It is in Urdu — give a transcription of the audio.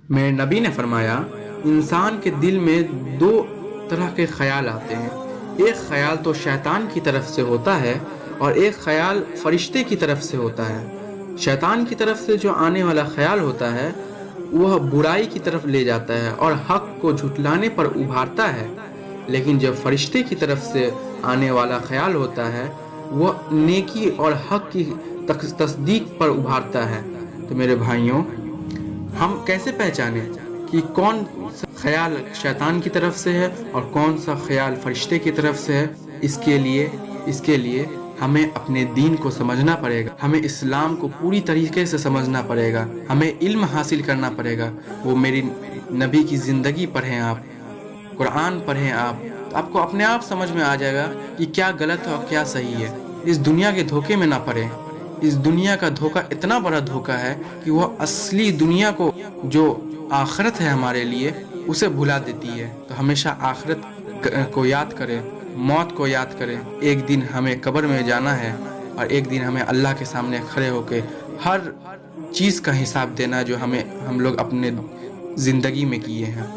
میرے نبی نے فرمایا انسان کے دل میں دو طرح کے خیال آتے ہیں، ایک خیال تو شیطان کی طرف سے ہوتا ہے اور ایک خیال فرشتے کی طرف سے ہوتا ہے۔ شیطان کی طرف سے جو آنے والا خیال ہوتا ہے وہ برائی کی طرف لے جاتا ہے اور حق کو جھٹلانے پر ابھارتا ہے، لیکن جب فرشتے کی طرف سے آنے والا خیال ہوتا ہے وہ نیکی اور حق کی تصدیق پر ابھارتا ہے۔ تو میرے بھائیوں، ہم کیسے پہچانیں کہ کون سا خیال شیطان کی طرف سے ہے اور کون سا خیال فرشتے کی طرف سے ہے؟ اس کے لیے ہمیں اپنے دین کو سمجھنا پڑے گا، ہمیں اسلام کو پوری طریقے سے سمجھنا پڑے گا، ہمیں علم حاصل کرنا پڑے گا۔ وہ میری نبی کی زندگی پڑھیں، آپ قرآن پڑھیں، آپ کو اپنے آپ سمجھ میں آ جائے گا کہ کیا غلط ہے اور کیا صحیح ہے۔ اس دنیا کے دھوکے میں نہ پڑیں۔ اس دنیا کا دھوکہ اتنا بڑا دھوکہ ہے کہ وہ اصلی دنیا کو، جو آخرت ہے ہمارے لیے، اسے بھلا دیتی ہے۔ تو ہمیشہ آخرت کو یاد کریں، موت کو یاد کریں۔ ایک دن ہمیں قبر میں جانا ہے اور ایک دن ہمیں اللہ کے سامنے کھڑے ہو کے ہر چیز کا حساب دینا جو ہم لوگ اپنے زندگی میں کیے ہیں۔